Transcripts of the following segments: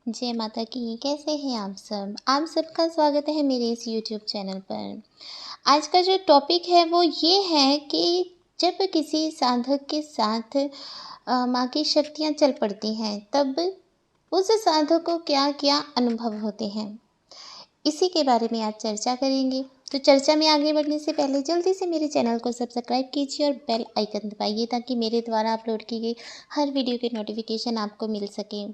जय माता की। कैसे हैं आप सब? आप सबका स्वागत है मेरे इस यूट्यूब चैनल पर। आज का जो टॉपिक है वो ये है कि जब किसी साधक के साथ माँ की शक्तियाँ चल पड़ती हैं, तब उस साधक को क्या-क्या अनुभव होते हैं, इसी के बारे में आज चर्चा करेंगे। तो चर्चा में आगे बढ़ने से पहले जल्दी से मेरे चैनल को सब्सक्राइब कीजिए और बेल आइकन दबाइए, ताकि मेरे द्वारा अपलोड की गई हर वीडियो के नोटिफिकेशन आपको मिल सके।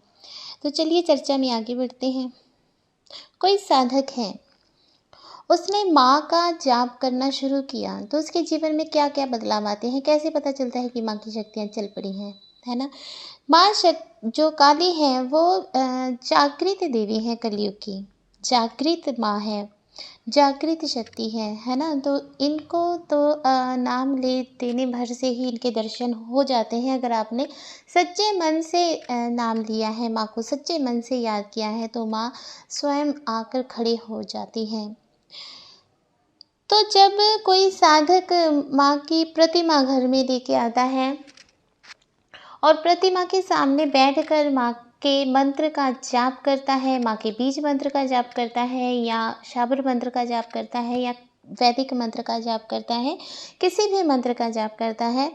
तो चलिए चर्चा में आगे बढ़ते हैं। कोई साधक है, उसने माँ का जाप करना शुरू किया, तो उसके जीवन में क्या क्या बदलाव आते हैं, कैसे पता चलता है कि माँ की शक्तियाँ चल पड़ी हैं, है ना। माँ जो काली है वो जागृत देवी है, कलयुग की जागृत माँ है, जागृत शक्ति है ना। तो इनको तो नाम ले देने भर से ही इनके दर्शन हो जाते हैं। अगर आपने सच्चे मन से नाम लिया है, माँ को सच्चे मन से याद किया है, तो माँ स्वयं आकर खड़े हो जाती हैं। तो जब कोई साधक माँ की प्रतिमा घर में लेके आता है और प्रतिमा के सामने बैठकर माँ के मंत्र का जाप करता है, माँ के बीज मंत्र का जाप करता है, या शाबर मंत्र का जाप करता है, या वैदिक मंत्र का जाप करता है, किसी भी मंत्र का जाप करता है,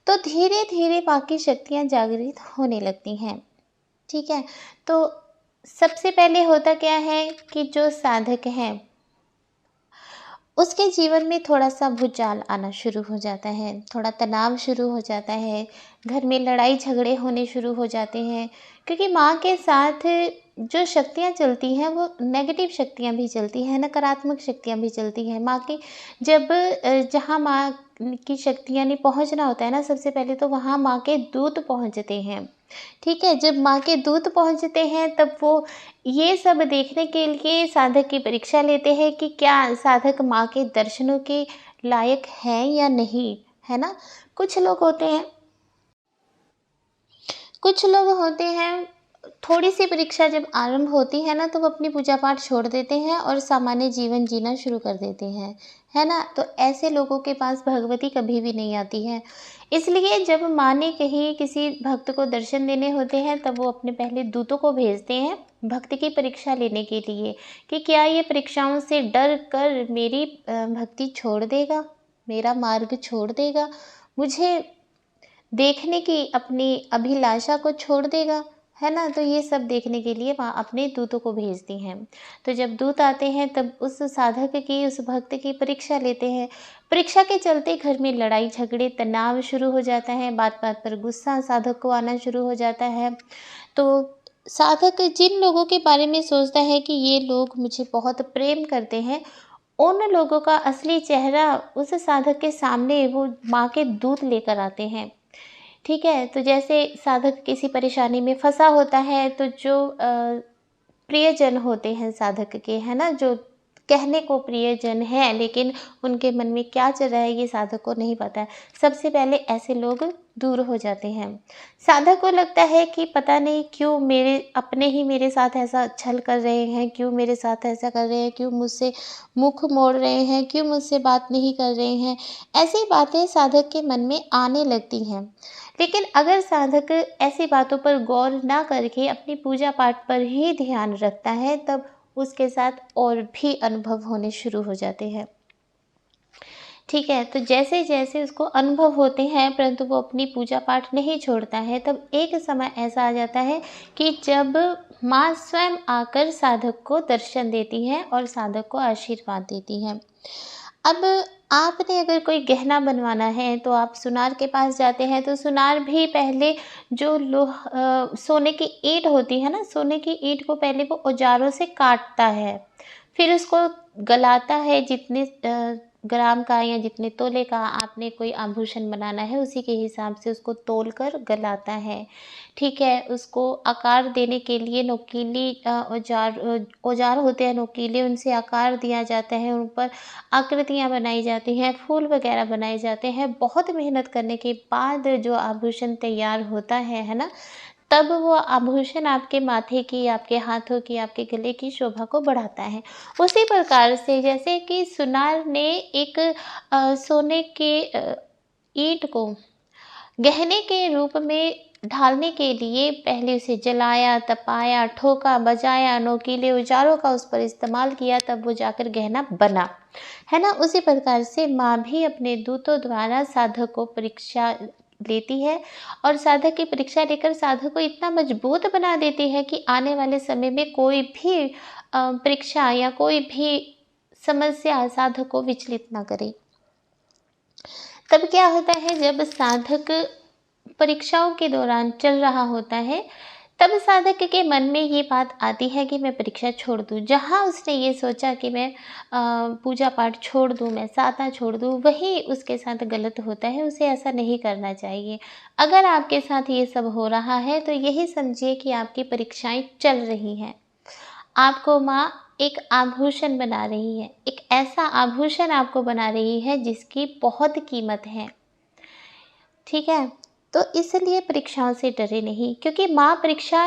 तो धीरे धीरे माँ की शक्तियाँ जागृत होने लगती हैं। ठीक है। तो सबसे पहले होता क्या है कि जो साधक है उसके जीवन में थोड़ा-सा भूचाल आना शुरू हो जाता है, थोड़ा तनाव शुरू हो जाता है, घर में लड़ाई झगड़े होने शुरू हो जाते हैं। क्योंकि माँ के साथ जो शक्तियाँ चलती हैं वो नेगेटिव शक्तियाँ भी चलती हैं, नकारात्मक शक्तियाँ भी चलती हैं। माँ की जब जहाँ माँ की शक्तियाँ ने पहुँचना होता है ना, सबसे पहले तो वहाँ माँ के दूत पहुँचते हैं। ठीक है, जब माँ के दूत पहुँचते हैं तब वो ये सब देखने के लिए साधक की परीक्षा लेते हैं कि क्या साधक माँ के दर्शनों के लायक है या नहीं, है ना। कुछ लोग होते हैं कुछ लोग होते हैं थोड़ी सी परीक्षा जब आरंभ होती है ना, तो वो अपनी पूजा पाठ छोड़ देते हैं और सामान्य जीवन जीना शुरू कर देते हैं, है ना। तो ऐसे लोगों के पास भगवती कभी भी नहीं आती है। इसलिए जब माँ ने कहीं किसी भक्त को दर्शन देने होते हैं, तब वो अपने पहले दूतों को भेजते हैं भक्त की परीक्षा लेने के लिए, कि क्या ये परीक्षाओं से डर कर मेरी भक्ति छोड़ देगा, मेरा मार्ग छोड़ देगा, मुझे देखने की अपनी अभिलाषा को छोड़ देगा, है ना। तो ये सब देखने के लिए वहाँ अपने दूतों को भेजती हैं। तो जब दूत आते हैं तब उस साधक की, उस भक्त की परीक्षा लेते हैं। परीक्षा के चलते घर में लड़ाई झगड़े तनाव शुरू हो जाता है, बात बात पर गुस्सा साधक को आना शुरू हो जाता है। तो साधक जिन लोगों के बारे में सोचता है कि ये लोग मुझे बहुत प्रेम करते हैं, उन लोगों का असली चेहरा उस साधक के सामने वो माँ के दूत लेकर आते हैं। ठीक है, तो जैसे साधक किसी परेशानी में फँसा होता है, तो जो प्रियजन होते हैं साधक के, है ना, जो कहने को प्रियजन है लेकिन उनके मन में क्या चल रहा है ये साधक को नहीं पता है। सबसे पहले ऐसे लोग दूर हो जाते हैं। साधक को लगता है कि पता नहीं क्यों मेरे अपने ही मेरे साथ ऐसा छल कर रहे हैं, क्यों मेरे साथ ऐसा कर रहे हैं, क्यों मुझसे मुख मोड़ रहे हैं, क्यों मुझसे बात नहीं कर रहे हैं। ऐसी बातें साधक के मन में आने लगती हैं। लेकिन अगर साधक ऐसी बातों पर गौर ना करके अपनी पूजा पाठ पर ही ध्यान रखता है, तब उसके साथ और भी अनुभव होने शुरू हो जाते हैं। ठीक है, तो जैसे जैसे उसको अनुभव होते हैं परंतु वो अपनी पूजा पाठ नहीं छोड़ता है, तब एक समय ऐसा आ जाता है कि जब माँ स्वयं आकर साधक को दर्शन देती हैं और साधक को आशीर्वाद देती हैं। अब आपने अगर कोई गहना बनवाना है तो आप सुनार के पास जाते हैं, तो सुनार भी पहले जो सोने की ईंट होती है ना, सोने की ईंट को पहले वो औजारों से काटता है, फिर उसको गलाता है। जितने ग्राम का या जितने तोले का आपने कोई आभूषण बनाना है, उसी के हिसाब से उसको तोल कर गलाता है। ठीक है, उसको आकार देने के लिए नोकीली औजार होते हैं नोकीले, उनसे आकार दिया जाता है, उन पर आकृतियाँ बनाई जाती हैं, फूल वगैरह बनाए जाते हैं। बहुत मेहनत करने के बाद जो आभूषण तैयार होता है ना, तब वो आभूषण आपके माथे की, आपके हाथों की, आपके गले की शोभा को बढ़ाता है। उसी प्रकार से जैसे कि सुनार ने एक सोने के ईंट को गहने के रूप में ढालने के लिए पहले उसे जलाया, तपाया, ठोका, बजाया, नोकीले औजारों का उस पर इस्तेमाल किया, तब वो जाकर गहना बना, है ना। उसी प्रकार से माँ भी अपने दूतों द्वारा साधक को परीक्षा लेती है और साधक की परीक्षा लेकर साधक को इतना मजबूत बना देती है कि आने वाले समय में कोई भी परीक्षा या कोई भी समस्या साधक को विचलित ना करे। तब क्या होता है, जब साधक परीक्षाओं के दौरान चल रहा होता है, तब साधक के मन में ये बात आती है कि मैं परीक्षा छोड़ दूं। जहाँ उसने ये सोचा कि मैं पूजा पाठ छोड़ दूं, मैं साधना छोड़ दूं, वही उसके साथ गलत होता है। उसे ऐसा नहीं करना चाहिए। अगर आपके साथ ये सब हो रहा है तो यही समझिए कि आपकी परीक्षाएं चल रही हैं। आपको माँ एक आभूषण बना रही है, एक ऐसा आभूषण आपको बना रही है जिसकी बहुत कीमत है, ठीक है। तो इसलिए परीक्षाओं से डरे नहीं, क्योंकि माँ परीक्षा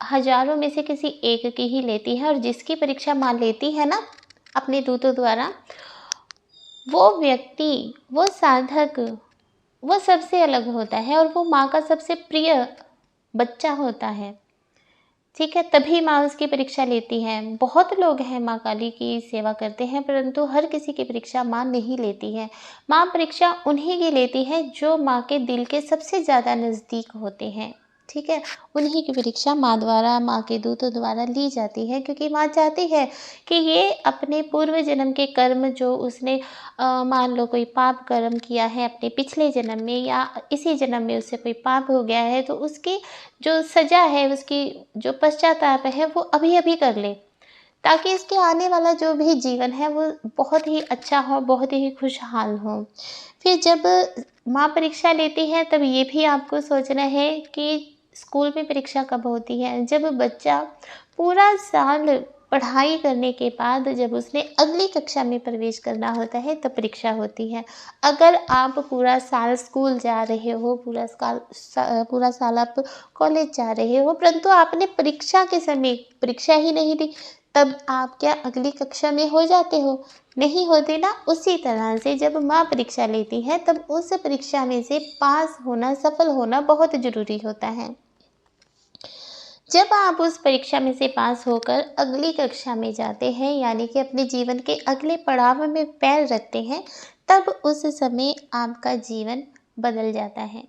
हजारों में से किसी एक की ही लेती है, और जिसकी परीक्षा माँ लेती है ना अपने दूतों द्वारा, वो व्यक्ति, वो साधक, वो सबसे अलग होता है और वो माँ का सबसे प्रिय बच्चा होता है, ठीक है। तभी माँ उसकी परीक्षा लेती है। बहुत लोग हैं माँ काली की सेवा करते हैं, परंतु हर किसी की परीक्षा माँ नहीं लेती है। माँ परीक्षा उन्हीं की लेती है जो माँ के दिल के सबसे ज़्यादा नज़दीक होते हैं, ठीक है। उन्हीं की परीक्षा माँ द्वारा, माँ के दूतों द्वारा ली जाती है, क्योंकि माँ चाहती है कि ये अपने पूर्व जन्म के कर्म जो उसने मान लो कोई पाप कर्म किया है अपने पिछले जन्म में, या इसी जन्म में उससे कोई पाप हो गया है, तो उसकी जो सज़ा है, उसकी जो पश्चाताप है, वो अभी अभी कर ले, ताकि इसके आने वाला जो भी जीवन है वो बहुत ही अच्छा हो, बहुत ही खुशहाल हो। फिर जब माँ परीक्षा लेती है, तब ये भी आपको सोचना है कि स्कूल में परीक्षा कब होती है। जब बच्चा पूरा साल पढ़ाई करने के बाद जब उसने अगली कक्षा में प्रवेश करना होता है, तब परीक्षा होती है। अगर आप पूरा साल स्कूल जा रहे हो, पूरा साल आप कॉलेज जा रहे हो, परंतु आपने परीक्षा के समय परीक्षा ही नहीं दी, तब आप क्या अगली कक्षा में हो जाते हो? नहीं होते ना। उसी तरह से जब माँ परीक्षा लेती है, तब उस परीक्षा में से पास होना, सफल होना बहुत ज़रूरी होता है। जब आप उस परीक्षा में से पास होकर अगली कक्षा में जाते हैं, यानी कि अपने जीवन के अगले पड़ाव में पैर रखते हैं, तब उस समय आपका जीवन बदल जाता है,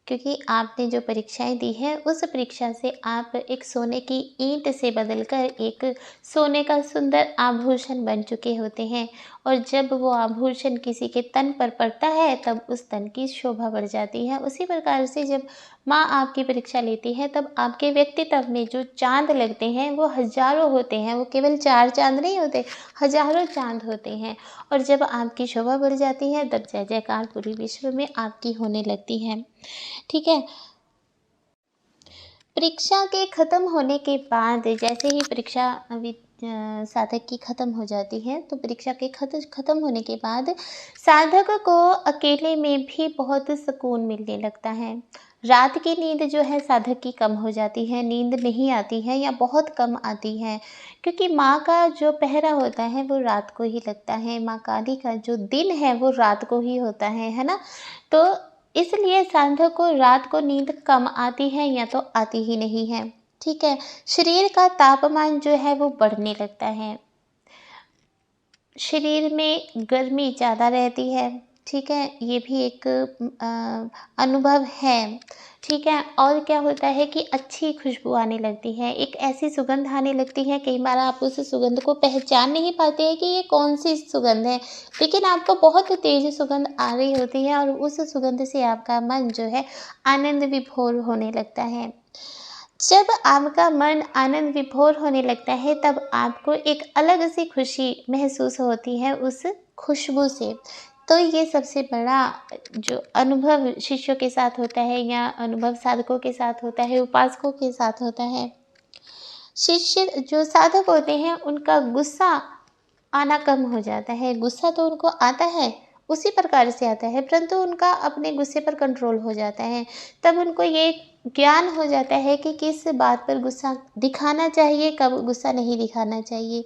क्योंकि आपने जो परीक्षाएं दी हैं, उस परीक्षा से आप एक सोने की ईंट से बदलकर एक सोने का सुंदर आभूषण बन चुके होते हैं। और जब वो आभूषण किसी के तन पर पड़ता है, तब उस तन की शोभा बढ़ जाती है। उसी प्रकार से जब माँ आपकी परीक्षा लेती है, तब आपके व्यक्तित्व में जो चाँद लगते हैं वो हज़ारों होते हैं। वो केवल 4 चाँद नहीं होते, हज़ारों चाँद होते हैं। और जब आपकी शोभा बढ़ जाती है, तब जय जयकार पूरे विश्व में आपकी होने लगती है, ठीक है। परीक्षा के ख़त्म होने के बाद, जैसे ही परीक्षा साधक की ख़त्म हो जाती है, तो परीक्षा के ख़त्म होने के बाद साधक को अकेले में भी बहुत सुकून मिलने लगता है। रात की नींद जो है साधक की कम हो जाती है, नींद नहीं आती है या बहुत कम आती है, क्योंकि माँ का जो पहरा होता है वो रात को ही लगता है। माँ काली का जो दिन है वो रात को ही होता है ना। तो इसलिए साधक को रात को नींद कम आती है या तो आती ही नहीं है, ठीक है। शरीर का तापमान जो है वो बढ़ने लगता है, शरीर में गर्मी ज़्यादा रहती है, ठीक है। ये भी एक अनुभव है, ठीक है। और क्या होता है कि अच्छी खुशबू आने लगती है, एक ऐसी सुगंध आने लगती है, कई बार आप उस सुगंध को पहचान नहीं पाते हैं कि ये कौन सी सुगंध है, लेकिन आपको बहुत तेज सुगंध आ रही होती है और उस सुगंध से आपका मन जो है आनंद विभोर होने लगता है। जब आपका मन आनंद विभोर होने लगता है, तब आपको एक अलग सी खुशी महसूस होती है उस खुशबू से। तो ये सबसे बड़ा जो अनुभव शिष्यों के साथ होता है या अनुभव साधकों के साथ होता है, उपासकों के साथ होता है। शिष्य जो साधक होते हैं, उनका गुस्सा आना कम हो जाता है। गुस्सा तो उनको आता है, उसी प्रकार से आता है, परंतु उनका अपने गुस्से पर कंट्रोल हो जाता है। तब उनको ये ज्ञान हो जाता है कि किस बात पर गुस्सा दिखाना चाहिए, कब गुस्सा नहीं दिखाना चाहिए।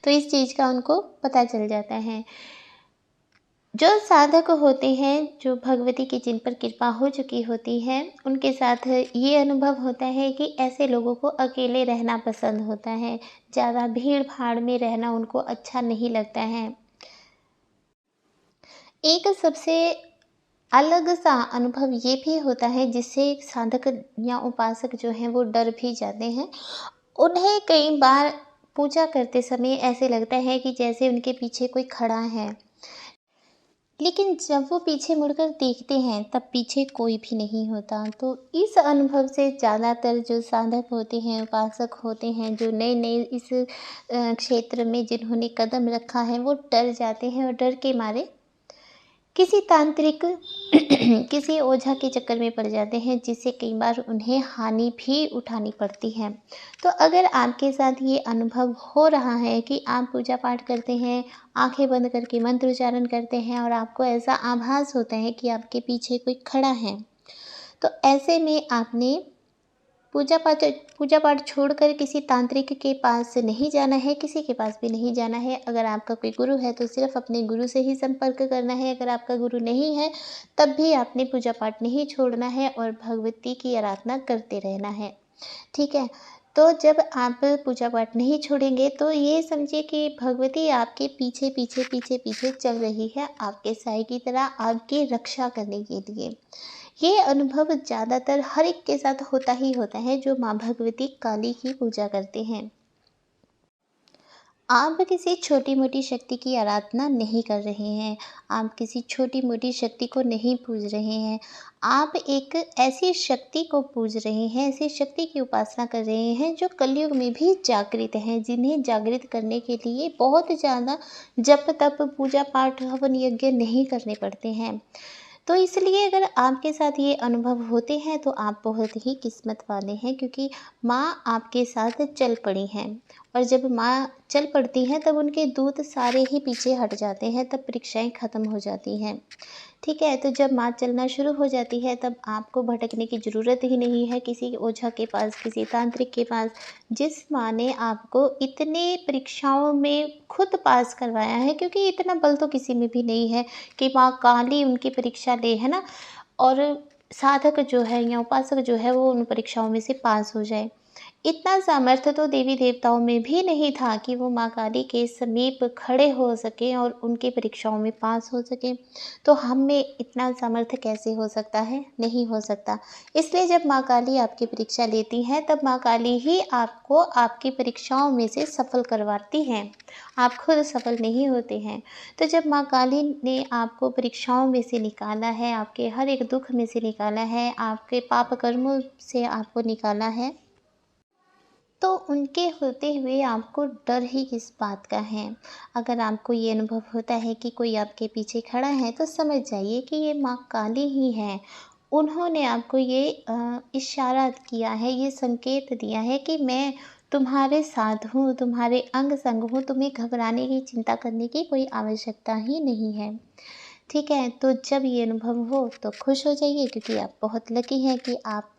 तो इस चीज़ का उनको पता चल जाता है। जो साधक होते हैं, जो भगवती की जिन पर कृपा हो चुकी होती है, उनके साथ ये अनुभव होता है कि ऐसे लोगों को अकेले रहना पसंद होता है। ज़्यादा भीड़-भाड़ में रहना उनको अच्छा नहीं लगता है। एक सबसे अलग-सा अनुभव ये भी होता है जिससे साधक या उपासक जो हैं वो डर भी जाते हैं। उन्हें कई बार पूजा करते समय ऐसे लगता है कि जैसे उनके पीछे कोई खड़ा है। लेकिन जब वो पीछे मुड़कर देखते हैं तब पीछे कोई भी नहीं होता। तो इस अनुभव से ज़्यादातर जो साधक होते हैं, उपासक होते हैं, जो नए-नए इस क्षेत्र में जिन्होंने कदम रखा है, वो डर जाते हैं और डर के मारे किसी तांत्रिक किसी ओझा के चक्कर में पड़ जाते हैं, जिससे कई बार उन्हें हानि भी उठानी पड़ती है। तो अगर आपके साथ ये अनुभव हो रहा है कि आप पूजा पाठ करते हैं, आंखें बंद करके मंत्र उच्चारण करते हैं और आपको ऐसा आभास होता है कि आपके पीछे कोई खड़ा है, तो ऐसे में आपने पूजा पाठ पूजा पाठ छोड़कर किसी तांत्रिक के पास नहीं जाना है, किसी के पास भी नहीं जाना है। अगर आपका कोई गुरु है तो सिर्फ़ अपने गुरु से ही संपर्क करना है। अगर आपका गुरु नहीं है तब भी आपने पूजा पाठ नहीं छोड़ना है और भगवती की आराधना करते रहना है। ठीक है? तो जब आप पूजा पाठ नहीं छोड़ेंगे तो ये समझिए कि भगवती आपके पीछे, पीछे, पीछे, पीछे चल रही है, आपके साए की तरह आपकी रक्षा करने के लिए। ये अनुभव ज़्यादातर हर एक के साथ होता ही होता है जो माँ भगवती काली की पूजा करते हैं। आप किसी छोटी-मोटी शक्ति की आराधना नहीं कर रहे हैं, आप किसी छोटी-मोटी शक्ति को नहीं पूज रहे हैं। आप एक ऐसी शक्ति को पूज रहे हैं, ऐसी शक्ति की उपासना कर रहे हैं जो कलयुग में भी जागृत हैं, जिन्हें जागृत करने के लिए बहुत ज़्यादा जप-तप, पूजा-पाठ, हवन यज्ञ नहीं करने पड़ते हैं। तो इसलिए अगर आपके साथ ये अनुभव होते हैं तो आप बहुत ही किस्मत वाले हैं, क्योंकि माँ आपके साथ चल पड़ी हैं। और जब माँ चल पड़ती हैं तब उनके दूत सारे ही पीछे हट जाते हैं, तब परीक्षाएं ख़त्म हो जाती हैं। ठीक है, तो जब माँ चलना शुरू हो जाती है तब आपको भटकने की ज़रूरत ही नहीं है किसी ओझा के पास, किसी तांत्रिक के पास। जिस माँ ने आपको इतने परीक्षाओं में खुद पास करवाया है, क्योंकि इतना बल तो किसी में भी नहीं है कि माँ काली उनकी परीक्षा ले, है ना? और साधक जो है या उपासक जो है वो उन परीक्षाओं में से पास हो जाए। इतना सामर्थ्य तो देवी देवताओं में भी नहीं था कि वो माँ काली के समीप खड़े हो सकें और उनकी परीक्षाओं में पास हो सकें। तो हम में इतना सामर्थ्य कैसे हो सकता है? नहीं हो सकता। इसलिए जब माँ काली आपकी परीक्षा लेती हैं तब माँ काली ही आपको आपकी परीक्षाओं में से सफल करवाती हैं। आप खुद सफल नहीं होते हैं। तो जब माँ काली ने आपको परीक्षाओं में से निकाला है, आपके हर एक दुःख में से निकाला है, आपके पाप कर्मों से आपको निकाला है, तो उनके होते हुए आपको डर ही किस बात का है। अगर आपको ये अनुभव होता है कि कोई आपके पीछे खड़ा है तो समझ जाइए कि ये माँ काली ही है। उन्होंने आपको ये इशारा किया है, ये संकेत दिया है कि मैं तुम्हारे साथ हूँ, तुम्हारे अंग-संग हूँ, तुम्हें घबराने की, चिंता करने की कोई आवश्यकता ही नहीं है। ठीक है? तो जब ये अनुभव हो तो खुश हो जाइए, क्योंकि आप बहुत लकी हैं कि आप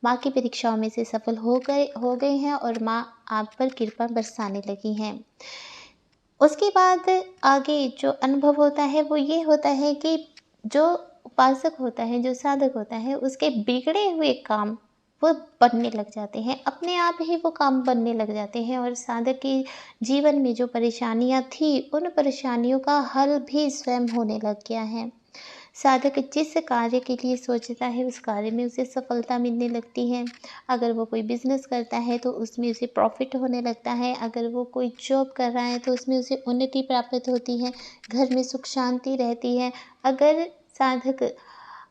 माँ की परीक्षाओं में से सफल हो गए हैं और माँ आप पर कृपा बरसाने लगी हैं। उसके बाद आगे जो अनुभव होता है वो ये होता है कि जो उपासक होता है, जो साधक होता है, उसके बिगड़े हुए काम वो बनने लग जाते हैं, अपने आप ही वो काम बनने लग जाते हैं और साधक के जीवन में जो परेशानियाँ थी, उन परेशानियों का हल भी स्वयं होने लग गया है। साधक जिस कार्य के लिए सोचता है उस कार्य में उसे सफलता मिलने लगती है। अगर वो कोई बिज़नेस करता है तो उसमें उसे प्रॉफ़िट होने लगता है। अगर वो कोई जॉब कर रहा है तो उसमें उसे उन्नति प्राप्त होती है। घर में सुख शांति रहती है। अगर साधक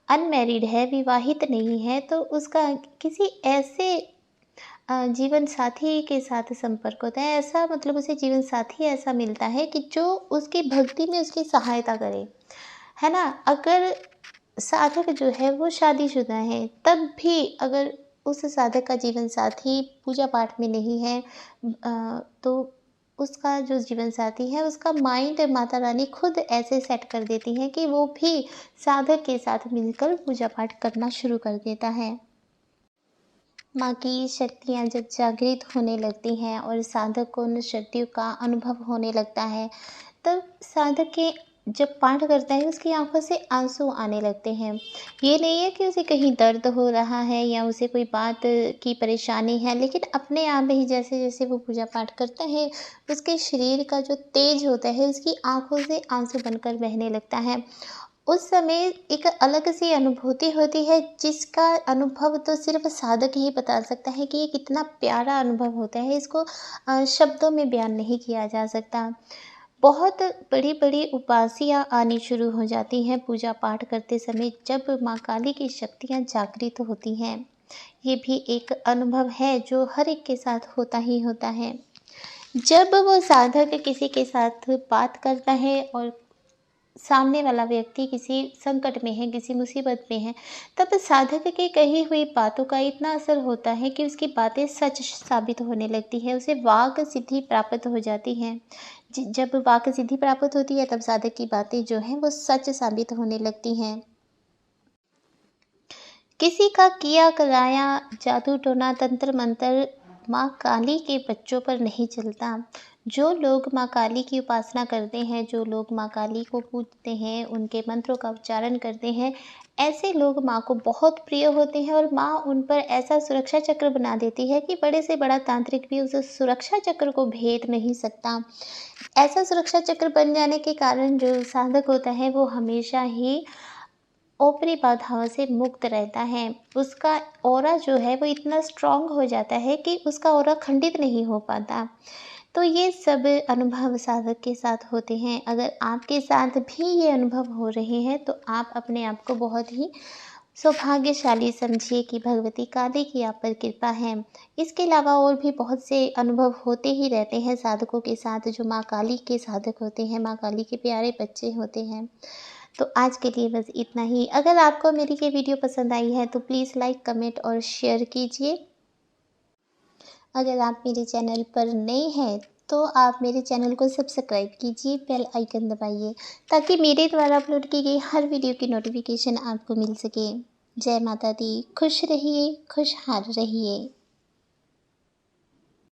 अनमैरिड है, विवाहित नहीं है, तो उसका किसी ऐसे जीवन साथी के साथ संपर्क होता है। ऐसा मतलब उसे जीवन साथी ऐसा मिलता है कि जो उसकी भक्ति में उसकी सहायता करे। है ना? अगर साधक जो है वो शादीशुदा है, तब भी अगर उस साधक का जीवन साथी पूजा पाठ में नहीं है, तो उसका जो जीवन साथी है उसका माइंड माता रानी खुद ऐसे सेट कर देती हैं कि वो भी साधक के साथ मिलकर पूजा पाठ करना शुरू कर देता है। माँ की शक्तियाँ जब जागृत होने लगती हैं और साधक को उन शक्तियों का अनुभव होने लगता है, तब साधक के जब पाठ करता है उसकी आंखों से आंसू आने लगते हैं। ये नहीं है कि उसे कहीं दर्द हो रहा है या उसे कोई बात की परेशानी है, लेकिन अपने आप ही जैसे जैसे वो पूजा पाठ करता है, उसके शरीर का जो तेज होता है उसकी आंखों से आंसू बनकर बहने लगता है। उस समय एक अलग सी अनुभूति होती है, जिसका अनुभव तो सिर्फ साधक ही बता सकता है कि ये कितना प्यारा अनुभव होता है। इसको शब्दों में बयान नहीं किया जा सकता। बहुत बड़ी-बड़ी उपासियाँ आनी शुरू हो जाती हैं पूजा पाठ करते समय, जब माँ काली की शक्तियाँ जागृत होती हैं। ये भी एक अनुभव है जो हर एक के साथ होता ही होता है। जब वो साधक किसी के साथ बात करता है और सामने वाला व्यक्ति किसी संकट में है, किसी मुसीबत में है, तब साधक की कही हुई बातों का इतना असर होता है कि उसकी बातें सच साबित होने लगती है, उसे वाक सिद्धि प्राप्त हो जाती है। जब वाक सिद्धि प्राप्त होती है तब साधक की बातें जो हैं वो सच साबित होने लगती हैं। किसी का किया कराया जादू टोना तंत्र मंत्र माँ काली के बच्चों पर नहीं चलता। जो लोग माँ काली की उपासना करते हैं, जो लोग माँ काली को पूजते हैं, उनके मंत्रों का उच्चारण करते हैं, ऐसे लोग माँ को बहुत प्रिय होते हैं और माँ उन पर ऐसा सुरक्षा चक्र बना देती है कि बड़े से बड़ा तांत्रिक भी उस सुरक्षा चक्र को भेद नहीं सकता। ऐसा सुरक्षा चक्र बन जाने के कारण जो साधक होता है वो हमेशा ही ऊपरी बाधाओं से मुक्त रहता है। उसका ऑरा जो है वो इतना स्ट्रॉन्ग हो जाता है कि उसका ऑरा खंडित नहीं हो पाता। तो ये सब अनुभव साधक के साथ होते हैं। अगर आपके साथ भी ये अनुभव हो रहे हैं तो आप अपने आप को बहुत ही सौभाग्यशाली समझिए कि भगवती काली की आप पर कृपा है। इसके अलावा और भी बहुत से अनुभव होते ही रहते हैं साधकों के साथ, जो माँ काली के साधक होते हैं, माँ काली के प्यारे बच्चे होते हैं। तो आज के लिए बस इतना ही। अगर आपको मेरी ये वीडियो पसंद आई है तो प्लीज़ लाइक, कमेंट और शेयर कीजिए। अगर आप मेरे चैनल पर नए हैं तो आप मेरे चैनल को सब्सक्राइब कीजिए, बेल आइकन दबाइए ताकि मेरे द्वारा अपलोड की गई हर वीडियो की नोटिफिकेशन आपको मिल सके। जय माता दी, खुश रहिए, खुशहाल रहिए।